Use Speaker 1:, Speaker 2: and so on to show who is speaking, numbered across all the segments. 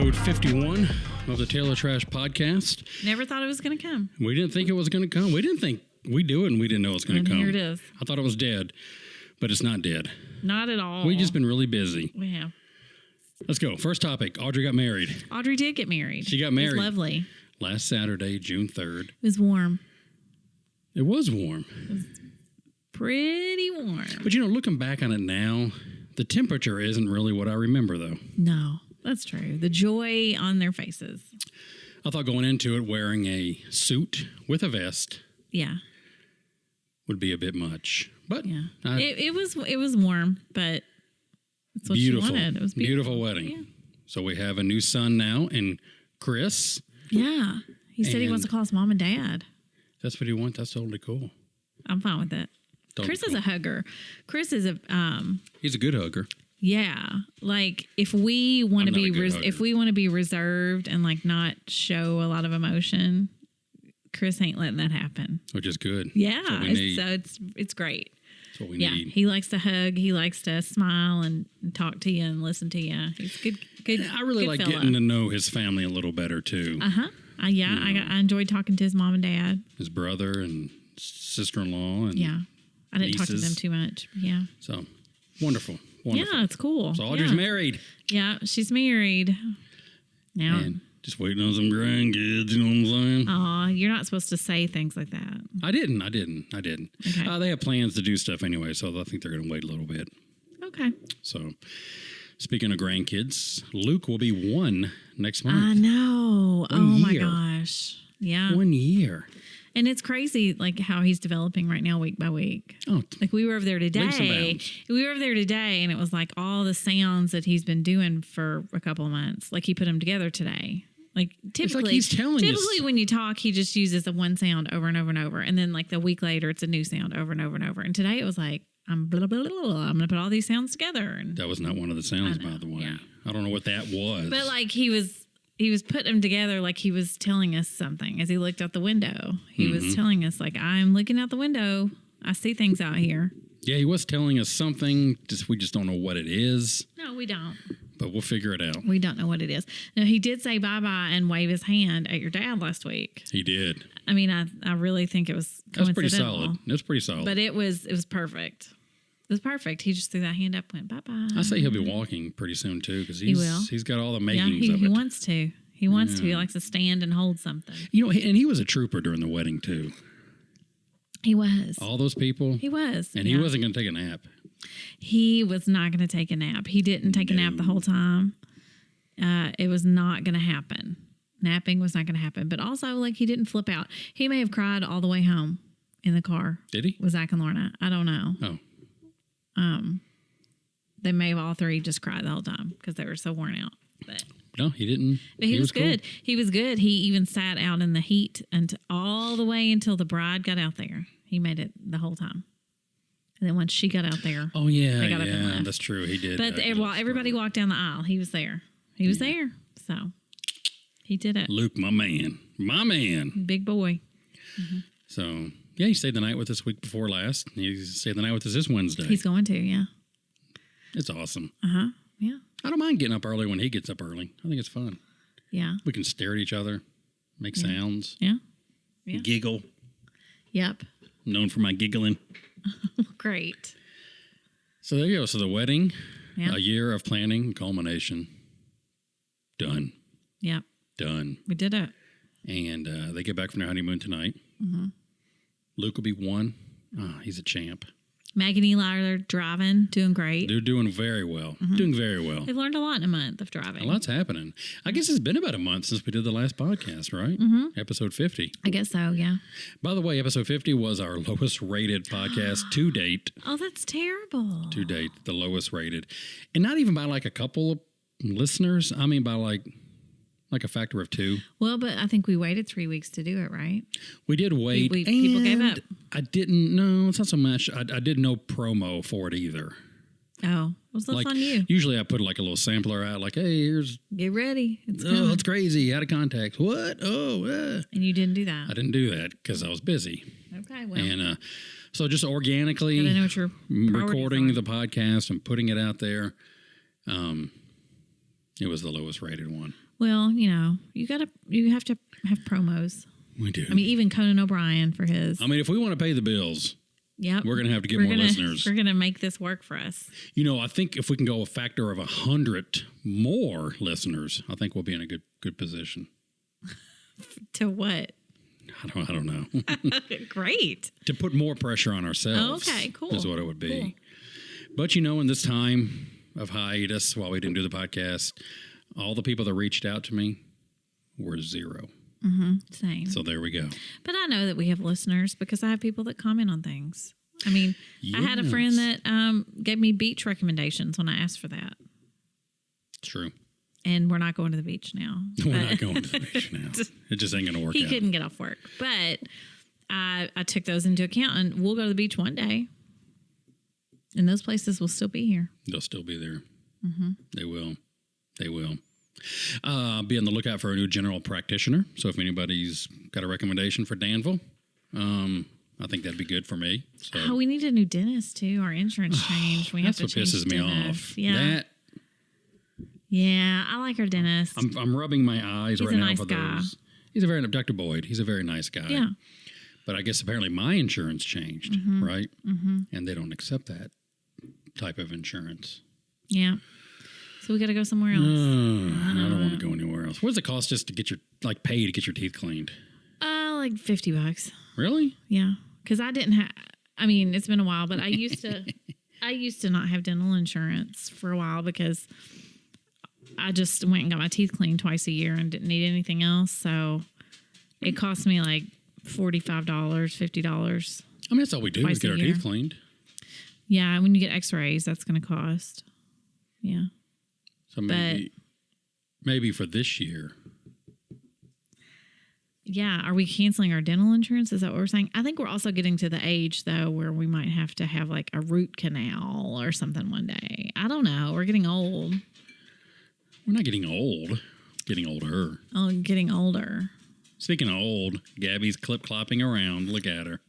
Speaker 1: episode 51 of the Taylor Trash podcast.
Speaker 2: Never thought it was going to come.
Speaker 1: We didn't think it was going to come. We didn't think we do it, and we didn't know it was going to come.
Speaker 2: Here it is.
Speaker 1: I thought it was dead, but it's not dead.
Speaker 2: Not at all.
Speaker 1: We've just been really busy.
Speaker 2: We have.
Speaker 1: Let's go. First topic. Audrey got married.
Speaker 2: Audrey did get married.
Speaker 1: She got married.
Speaker 2: It was lovely.
Speaker 1: Last Saturday, June 3rd.
Speaker 2: It was warm.
Speaker 1: It was warm.
Speaker 2: It was pretty warm.
Speaker 1: But, looking back on it now, the temperature isn't really what I remember, though.
Speaker 2: No, that's true. The joy on their faces.
Speaker 1: I thought going into it wearing a suit with a vest would be a bit much. But
Speaker 2: yeah, it was warm, but it's what she wanted. It was beautiful wedding. Yeah.
Speaker 1: So we have a new son now, and Chris.
Speaker 2: Yeah, he said he wants to call us mom and dad.
Speaker 1: That's what he wants. That's totally cool.
Speaker 2: I'm fine with it. Totally Chris is a hugger. Chris is a
Speaker 1: he's a good hugger.
Speaker 2: Yeah, like if we want to be reserved and like not show a lot of emotion, Chris ain't letting that happen.
Speaker 1: Which is good.
Speaker 2: Yeah, it's great.
Speaker 1: That's what we need.
Speaker 2: He likes to hug. He likes to smile and talk to you and listen to you. He's good.
Speaker 1: I really like getting to know his family a little better too.
Speaker 2: I enjoyed talking to his mom and dad,
Speaker 1: his brother and sister-in-law, and
Speaker 2: I didn't
Speaker 1: nieces.
Speaker 2: Talk to them too much. Yeah.
Speaker 1: So wonderful.
Speaker 2: Yeah, it's cool.
Speaker 1: So Audrey's married.
Speaker 2: Yeah, she's married. Now.
Speaker 1: And just waiting on some grandkids, you know what I'm saying?
Speaker 2: Aw, you're not supposed to say things like that.
Speaker 1: I didn't. Okay. They have plans to do stuff anyway, so I think they're going to wait a little bit.
Speaker 2: Okay.
Speaker 1: So, speaking of grandkids, Luke will be 1 next month.
Speaker 2: I know. My gosh. Yeah.
Speaker 1: 1 year.
Speaker 2: And it's crazy, like, how he's developing right now, week by week. Oh, like, we were over there today. And it was like all the sounds that he's been doing for a couple of months. Like, he put them together today. Like, typically, when you talk, he just uses the one sound over and over and over. And then, like, the week later, it's a new sound over and over and over. And today it was like, I'm blah, blah, blah, blah. I'm going to put all these sounds together. And
Speaker 1: that was not one of the sounds, by the way. Yeah. I don't know what that was.
Speaker 2: But, like, he was putting them together like he was telling us something as he looked out the window. He was telling us, like, I'm looking out the window. I see things out here.
Speaker 1: Yeah, he was telling us something. We just don't know what it is.
Speaker 2: No, we don't.
Speaker 1: But we'll figure it out.
Speaker 2: We don't know what it is. Now, he did say bye-bye and wave his hand at your dad last week.
Speaker 1: He did.
Speaker 2: I mean, I really think it was coincidental.
Speaker 1: That's pretty solid.
Speaker 2: But it was perfect. It was perfect. He just threw that hand up and went, bye-bye.
Speaker 1: I say he'll be walking pretty soon, too, because he's got all the makings of it.
Speaker 2: He wants to. He wants to. He likes to stand and hold something.
Speaker 1: And he was a trooper during the wedding, too.
Speaker 2: He was.
Speaker 1: All those people.
Speaker 2: He was.
Speaker 1: And he wasn't going to take a nap.
Speaker 2: He was not going to take a nap. He didn't take a nap the whole time. It was not going to happen. Napping was not going to happen. But also, like, he didn't flip out. He may have cried all the way home in the car.
Speaker 1: Did he?
Speaker 2: With Zach and Lorna. I don't know.
Speaker 1: Oh.
Speaker 2: They may have all three just cried the whole time because they were so worn out. But
Speaker 1: no, he didn't.
Speaker 2: But he was good.
Speaker 1: Cool.
Speaker 2: He was good. He even sat out in the heat and all the way until the bride got out there. He made it the whole time. And then once she got out there,
Speaker 1: they got up and left. That's true. He did.
Speaker 2: But while everybody walked down the aisle, he was there. He was there. So he did it.
Speaker 1: Luke, my man,
Speaker 2: big boy.
Speaker 1: Mm-hmm. So he stayed the night with us week before last. He stayed the night with us this Wednesday.
Speaker 2: He's going to, yeah.
Speaker 1: It's awesome.
Speaker 2: Yeah.
Speaker 1: I don't mind getting up early when he gets up early. I think it's fun.
Speaker 2: Yeah.
Speaker 1: We can stare at each other, make sounds.
Speaker 2: Yeah.
Speaker 1: Giggle.
Speaker 2: Yep.
Speaker 1: I'm known for my giggling.
Speaker 2: Great.
Speaker 1: So there you go. So the wedding, a year of planning and culmination. Done.
Speaker 2: Yep.
Speaker 1: Done.
Speaker 2: We did it.
Speaker 1: And they get back from their honeymoon tonight. Mm-hmm. Luke will be 1. Oh, he's a champ.
Speaker 2: Maggie and Eli are driving, doing great.
Speaker 1: They're doing very well. Mm-hmm. Doing very well.
Speaker 2: They've learned a lot in a month of driving.
Speaker 1: A lot's happening. I guess it's been about a month since we did the last podcast, right?
Speaker 2: Mm-hmm.
Speaker 1: Episode 50.
Speaker 2: I guess so, yeah.
Speaker 1: By the way, episode 50 was our lowest rated podcast to date.
Speaker 2: Oh, that's terrible.
Speaker 1: To date, the lowest rated. And not even by like a couple of listeners. I mean by like a factor of 2.
Speaker 2: Well, but I think we waited 3 weeks to do it, right?
Speaker 1: We did wait.
Speaker 2: People gave up.
Speaker 1: I didn't, no, it's not so much. I did no promo for it either.
Speaker 2: Oh, well, that's on you.
Speaker 1: Usually I put like a little sampler out, like, hey, here's.
Speaker 2: Get ready.
Speaker 1: It's crazy. Out of context. What? Oh,
Speaker 2: And you didn't do that.
Speaker 1: I didn't do that because I was busy.
Speaker 2: Okay, well.
Speaker 1: And so just organically recording the podcast and putting it out there, it was the lowest rated one.
Speaker 2: Well, you have to have promos.
Speaker 1: We do.
Speaker 2: I mean, even Conan O'Brien for his.
Speaker 1: I mean, if we want to pay the bills,
Speaker 2: yep,
Speaker 1: we're going to have to get more listeners.
Speaker 2: We're going to make this work for us.
Speaker 1: I think if we can go a factor of 100 more listeners, I think we'll be in a good position.
Speaker 2: To what?
Speaker 1: I don't know.
Speaker 2: Great.
Speaker 1: To put more pressure on ourselves.
Speaker 2: Okay, cool.
Speaker 1: Is what it would be.
Speaker 2: Cool.
Speaker 1: But in this time of hiatus, while we didn't do the podcast, all the people that reached out to me were 0.
Speaker 2: Mm-hmm. Same.
Speaker 1: So there we go.
Speaker 2: But I know that we have listeners because I have people that comment on things. I mean,
Speaker 1: yes.
Speaker 2: I had a friend that gave me beach recommendations when I asked for that.
Speaker 1: It's true.
Speaker 2: And we're not going to the beach now.
Speaker 1: We're not going to the beach now. It just ain't going to work out.
Speaker 2: He couldn't get off work. But I took those into account, and we'll go to the beach one day. And those places will still be here.
Speaker 1: They'll still be there.
Speaker 2: Mm-hmm.
Speaker 1: They will. They will. Be on the lookout for a new general practitioner. So if anybody's got a recommendation for Danville, I think that'd be good for me. So.
Speaker 2: We need a new dentist too. Our insurance changed. We have to change.
Speaker 1: That's what pisses me off.
Speaker 2: Yeah. Yeah, I like our dentist.
Speaker 1: I'm rubbing my eyes
Speaker 2: He's
Speaker 1: right now
Speaker 2: nice
Speaker 1: for
Speaker 2: guy.
Speaker 1: those. He's a very Dr. Boyd. He's a very nice guy.
Speaker 2: Yeah.
Speaker 1: But I guess apparently my insurance changed,
Speaker 2: mm-hmm.
Speaker 1: right?
Speaker 2: Mm-hmm.
Speaker 1: And they don't accept that type of insurance.
Speaker 2: Yeah. So we got to go somewhere else.
Speaker 1: I don't want to go anywhere else. What does it cost just to get pay to get your teeth cleaned?
Speaker 2: Like $50.
Speaker 1: Really?
Speaker 2: Yeah. Because I didn't have. I mean, it's been a while, but I used to not have dental insurance for a while because I just went and got my teeth cleaned twice a year and didn't need anything else. So it cost me like $45, $50.
Speaker 1: I mean, that's all we do is get our teeth cleaned.
Speaker 2: Yeah, when you get X-rays, that's going to cost. Yeah.
Speaker 1: So maybe for this year.
Speaker 2: Yeah. Are we canceling our dental insurance? Is that what we're saying? I think we're also getting to the age, though, where we might have to have like a root canal or something one day. I don't know. We're getting old.
Speaker 1: We're not getting old. Getting older.
Speaker 2: Oh, getting older.
Speaker 1: Speaking of old, Gabby's clip-clopping around. Look at her.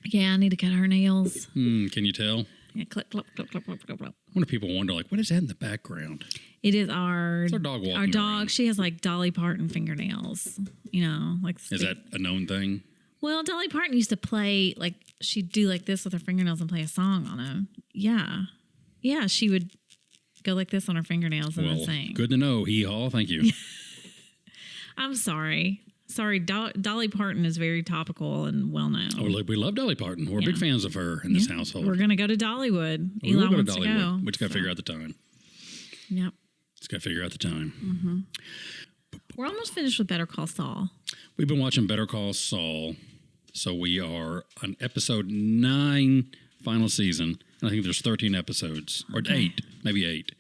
Speaker 2: Yeah, I need to cut her nails.
Speaker 1: Can you tell?
Speaker 2: Yeah, clip, clip, clip, clip, clip, clip.
Speaker 1: I wonder if people wonder, what is that in the background?
Speaker 2: It is
Speaker 1: it's our dog walking.
Speaker 2: Our dog,
Speaker 1: around.
Speaker 2: she has like Dolly Parton fingernails.
Speaker 1: Is that a known thing?
Speaker 2: Well, Dolly Parton used to play, she'd do like this with her fingernails and play a song on them. Yeah. Yeah, she would go like this on her fingernails and then sing.
Speaker 1: Good to know. Hee-haw. Thank you.
Speaker 2: I'm sorry. Sorry, Dolly Parton is very topical and well-known.
Speaker 1: Oh, look, we love Dolly Parton. We're big fans of her in this household.
Speaker 2: We're going to go to Dollywood.
Speaker 1: We will go to Dollywood. We just got to figure out the time.
Speaker 2: Yep.
Speaker 1: Just got to figure out the time.
Speaker 2: Mm-hmm. We're almost finished with Better Call Saul.
Speaker 1: We've been watching Better Call Saul. So we are on episode 9, final season. And I think there's 13 episodes. Or 8, maybe 8.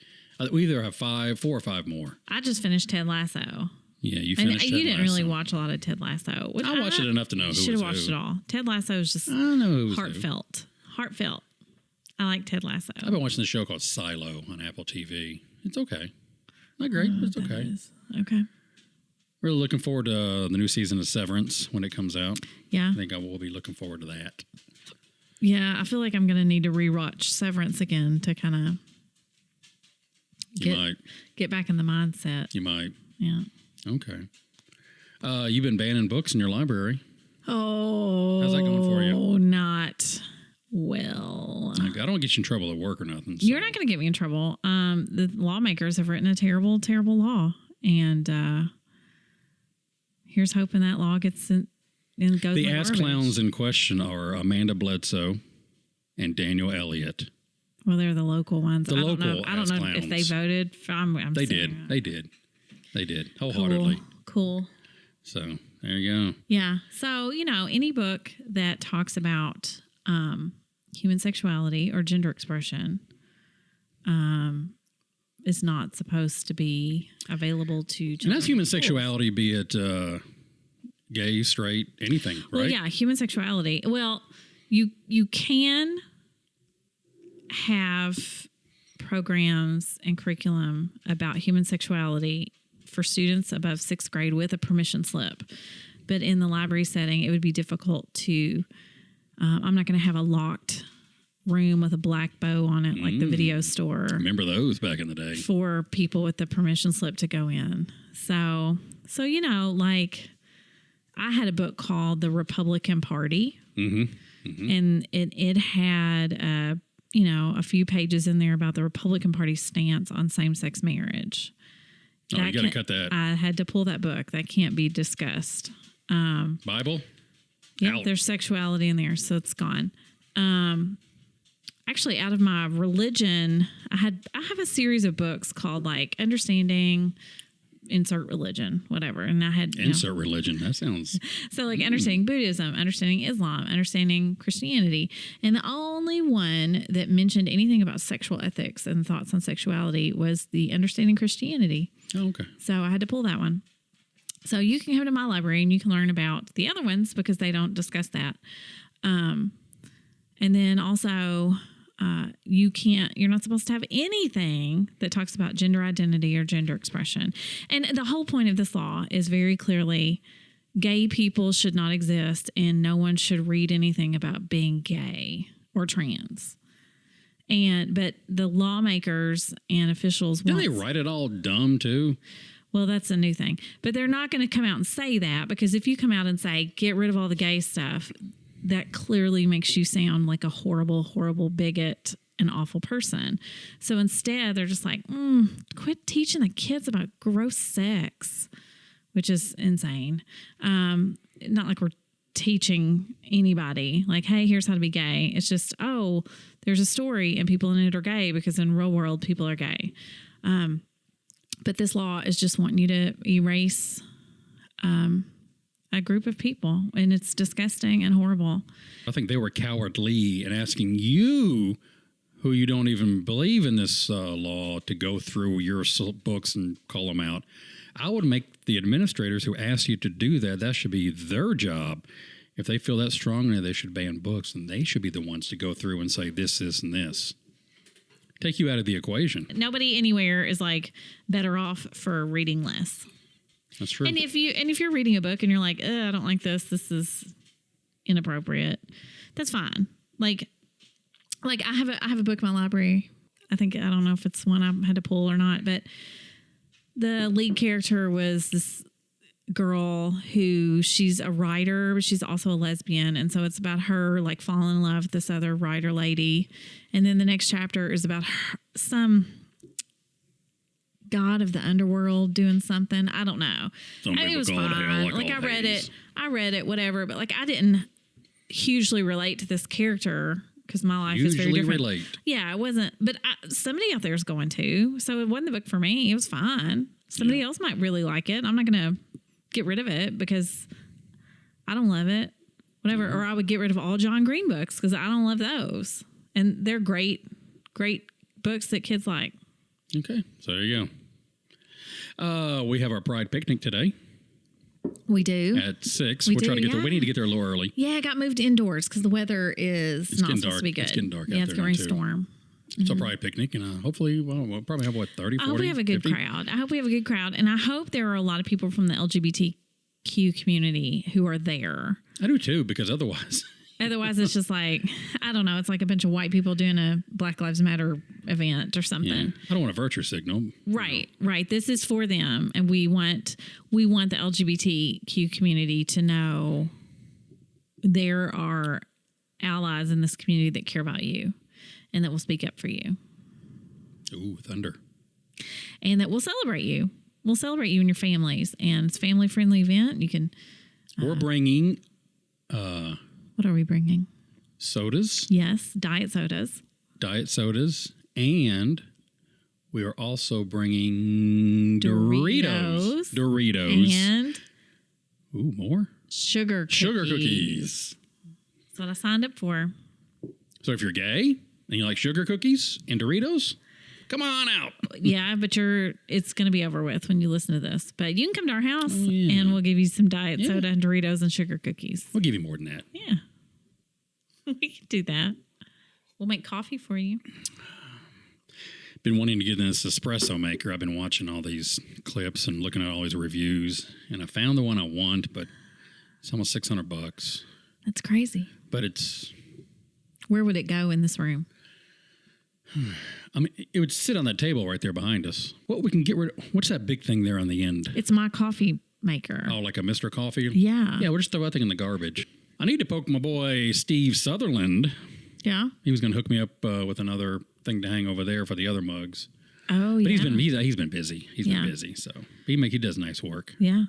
Speaker 1: We either have 4 or 5 more.
Speaker 2: I just finished Ted Lasso.
Speaker 1: Yeah, you finished Ted Lasso.
Speaker 2: You didn't really watch a lot of Ted Lasso.
Speaker 1: I watched it enough to know who was who.
Speaker 2: You should have watched it all. Ted Lasso is just heartfelt. Heartfelt. I like Ted Lasso.
Speaker 1: I've been watching this show called Silo on Apple TV. It's okay. Not great, but it's okay.
Speaker 2: Okay.
Speaker 1: Really looking forward to the new season of Severance when it comes out.
Speaker 2: Yeah.
Speaker 1: I think I will be looking forward to that.
Speaker 2: Yeah, I feel like I'm going to need to rewatch Severance again to kind of get back in the mindset.
Speaker 1: You might.
Speaker 2: Yeah.
Speaker 1: Okay. You've been banning books in your library.
Speaker 2: Oh.
Speaker 1: How's that going for you?
Speaker 2: Not well.
Speaker 1: I don't get you in trouble at work or nothing. So.
Speaker 2: You're not going to get me in trouble. The lawmakers have written a terrible, terrible law. And here's hoping that law gets in and goes.
Speaker 1: The ass clowns in question are Amanda Bledsoe and Daniel Elliott.
Speaker 2: Well, they're the local ones.
Speaker 1: I don't know
Speaker 2: if they voted.
Speaker 1: They did. Wholeheartedly.
Speaker 2: Cool.
Speaker 1: So there you go.
Speaker 2: Yeah. So, any book that talks about human sexuality or gender expression is not supposed to be available to children.
Speaker 1: And that's human sexuality, be it gay, straight, anything, right?
Speaker 2: Well, yeah, human sexuality. Well, you can have programs and curriculum about human sexuality for students above 6th grade with a permission slip. But in the library setting, it would be difficult to, I'm not going to have a locked room with a black bow on it like the video store.
Speaker 1: Remember those back in the day.
Speaker 2: For people with the permission slip to go in. So like I had a book called The Republican Party, and it had a few pages in there about the Republican Party's stance on same-sex marriage.
Speaker 1: Oh, you got to cut that.
Speaker 2: I had to pull that book. That can't be discussed.
Speaker 1: Bible?
Speaker 2: Yeah, there's sexuality in there, so it's gone. Actually, out of my religion, I have a series of books called like Understanding, Insert Religion, whatever. And I had
Speaker 1: Insert Religion. That sounds
Speaker 2: so like Understanding Buddhism, Understanding Islam, Understanding Christianity, and the only one that mentioned anything about sexual ethics and thoughts on sexuality was the Understanding Christianity.
Speaker 1: Oh, okay.
Speaker 2: So I had to pull that one. So you can come to my library and you can learn about the other ones because they don't discuss that. And then also, you're not supposed to have anything that talks about gender identity or gender expression. And the whole point of this law is very clearly gay people should not exist and no one should read anything about being gay or trans. But the lawmakers and officials
Speaker 1: Didn't they write it all dumb too?
Speaker 2: Well, that's a new thing. But they're not going to come out and say that, because if you come out and say, get rid of all the gay stuff, that clearly makes you sound like a horrible, horrible bigot and awful person. So instead, they're just like, quit teaching the kids about gross sex, which is insane. Not like we're teaching anybody like, hey, here's how to be gay. It's just, oh, there's a story and people in it are gay because in real world, people are gay. But this law is just wanting you to erase a group of people, and it's disgusting and horrible.
Speaker 1: I think they were cowardly in asking you, who you don't even believe in this law, to go through your books and call them out. I would make the administrators who ask you to do that should be their job. If they feel that strongly they should ban books, then they should be the ones to go through and say this, and this. Take you out of the equation.
Speaker 2: Nobody anywhere is like better off for reading less.
Speaker 1: That's true.
Speaker 2: And if you're reading a book and you're like, I don't like this is inappropriate, that's fine. Like I have a book in my library. I don't know if it's one I had to pull or not, but the lead character was this girl who she's a writer, but she's also a lesbian. And so it's about her like falling in love with this other writer lady. And then the next chapter is about some god of the underworld doing something. I don't know. It was fine. I read it, whatever. But like, I didn't hugely relate to this character because my life is very different. Relate. Yeah, it wasn't. But somebody out there is going to. So it wasn't the book for me. It was fine. Somebody else might really like it. I'm not going to get rid of it because I don't love it. Whatever. Or I would get rid of all John Green books because I don't love those. And they're great, great books that kids like.
Speaker 1: Okay. So there you go. We have our Pride picnic today.
Speaker 2: We do.
Speaker 1: At 6. We'll try to get there. We need to get there a little early.
Speaker 2: Yeah, I got moved indoors because the weather is not supposed to be good.
Speaker 1: It's getting dark out
Speaker 2: there. Yeah, it's going to storm.
Speaker 1: It's a Pride picnic, and hopefully, we'll probably have, 30, 40,
Speaker 2: I hope we have a good
Speaker 1: 50?
Speaker 2: crowd. I hope we have a good crowd, and I hope there are a lot of people from the LGBTQ community who are there.
Speaker 1: I do, too, because otherwise...
Speaker 2: Otherwise, it's just like, I don't know, it's like a bunch of white people doing a Black Lives Matter event or something.
Speaker 1: Yeah. I don't want a virtue signal.
Speaker 2: Right, right. This is for them, and we want the LGBTQ community to know there are allies in this community that care about you and that will speak up for you.
Speaker 1: Ooh, thunder.
Speaker 2: And that will celebrate you. We'll celebrate you and your families, and it's a family-friendly event. You can...
Speaker 1: We're bringing...
Speaker 2: what are we bringing?
Speaker 1: Sodas.
Speaker 2: Yes, diet sodas.
Speaker 1: Diet sodas. And we are also bringing Doritos.
Speaker 2: And...
Speaker 1: Ooh, more?
Speaker 2: Sugar cookies. That's what I signed up for.
Speaker 1: So if you're gay and you like sugar cookies and Doritos, come on out.
Speaker 2: Yeah, but it's going to be over with when you listen to this. But you can come to our house and we'll give you some diet soda and Doritos and sugar cookies.
Speaker 1: We'll give you more than that.
Speaker 2: Yeah. We can do that. We'll make coffee for you.
Speaker 1: Been wanting to get in this espresso maker. I've been watching all these clips and looking at all these reviews, and I found the one I want, but it's almost $600.
Speaker 2: That's crazy.
Speaker 1: But it's...
Speaker 2: Where would it go in this room?
Speaker 1: I mean, it would sit on that table right there behind us. What we can get rid of? What's that big thing there on the end?
Speaker 2: It's my coffee maker.
Speaker 1: Oh, like a Mr. Coffee?
Speaker 2: Yeah.
Speaker 1: Yeah, we'll just throw that thing in the garbage. I need to poke my boy Steve Sutherland.
Speaker 2: Yeah.
Speaker 1: He was going to hook me up with another thing to hang over there for the other mugs.
Speaker 2: Oh,
Speaker 1: but
Speaker 2: yeah.
Speaker 1: he's been busy. He's been busy, so he does nice work.
Speaker 2: Yeah.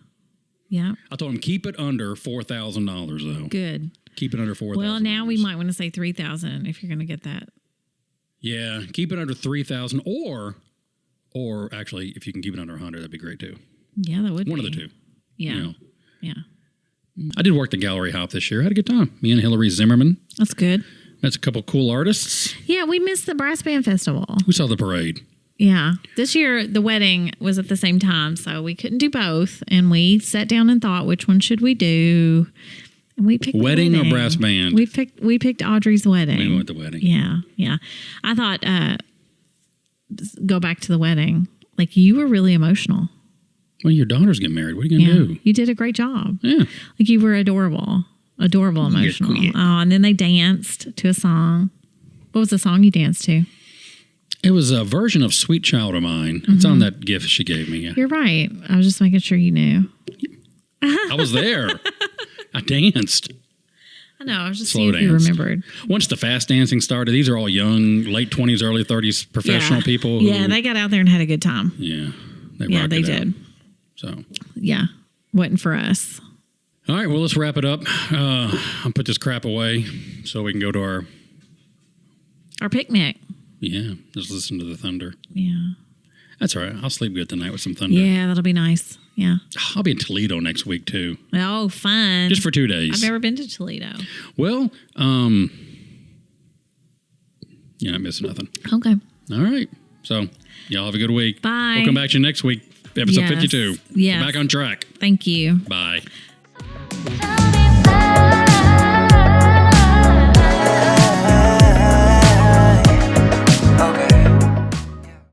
Speaker 2: Yeah.
Speaker 1: I told him keep it under $4,000 though.
Speaker 2: Good.
Speaker 1: Keep it under $4,000.
Speaker 2: Well, now we might want to say 3,000 if you're going to get that.
Speaker 1: Yeah, keep it under 3,000, or actually, if you can keep it under 100, that'd be great too.
Speaker 2: Yeah, that would be.
Speaker 1: One of the two.
Speaker 2: Yeah.
Speaker 1: You know.
Speaker 2: Yeah.
Speaker 1: I did work the gallery hop this year. I had a good time. Me and Hillary Zimmerman.
Speaker 2: That's good.
Speaker 1: Met a couple cool artists.
Speaker 2: Yeah, we missed the brass band festival.
Speaker 1: We saw the parade.
Speaker 2: Yeah. This year, the wedding was at the same time, so we couldn't do both. And we sat down and thought, which one should we do? And we picked
Speaker 1: wedding or brass band?
Speaker 2: We picked Audrey's wedding.
Speaker 1: We went with the wedding.
Speaker 2: Yeah, yeah. I thought, go back to the wedding. Like, you were really emotional.
Speaker 1: Well, your daughters get married. What are you going to do?
Speaker 2: You did a great job.
Speaker 1: Yeah.
Speaker 2: Like, you were adorable. Adorable emotional.
Speaker 1: Yeah.
Speaker 2: Oh, and then they danced to a song. What was the song you danced to?
Speaker 1: It was a version of Sweet Child of Mine. It's on that gift she gave me. Yeah.
Speaker 2: You're right. I was just making sure you knew.
Speaker 1: I was there. I danced.
Speaker 2: I know. I was just
Speaker 1: Slow
Speaker 2: seeing if you
Speaker 1: danced.
Speaker 2: remembered.
Speaker 1: Once the fast dancing started, these are all young, late 20s, early 30s professional people.
Speaker 2: Yeah, they got out there and had a good time.
Speaker 1: Yeah.
Speaker 2: Yeah, they did.
Speaker 1: Out. So.
Speaker 2: Yeah. Wasn't for us.
Speaker 1: All right, well, let's wrap it up. I'll put this crap away so we can go to
Speaker 2: our picnic.
Speaker 1: Yeah, just listen to the thunder.
Speaker 2: Yeah.
Speaker 1: That's all right. I'll sleep good tonight with some thunder.
Speaker 2: Yeah, that'll be nice. Yeah.
Speaker 1: I'll be in Toledo next week, too.
Speaker 2: Oh, fun.
Speaker 1: Just for 2 days.
Speaker 2: I've never been to Toledo.
Speaker 1: Well, you're not missing nothing.
Speaker 2: Okay.
Speaker 1: All right. So, y'all have a good week.
Speaker 2: Bye.
Speaker 1: We'll come back to you next week, episode 52.
Speaker 2: Yes.
Speaker 1: Back on track.
Speaker 2: Thank you.
Speaker 1: Bye.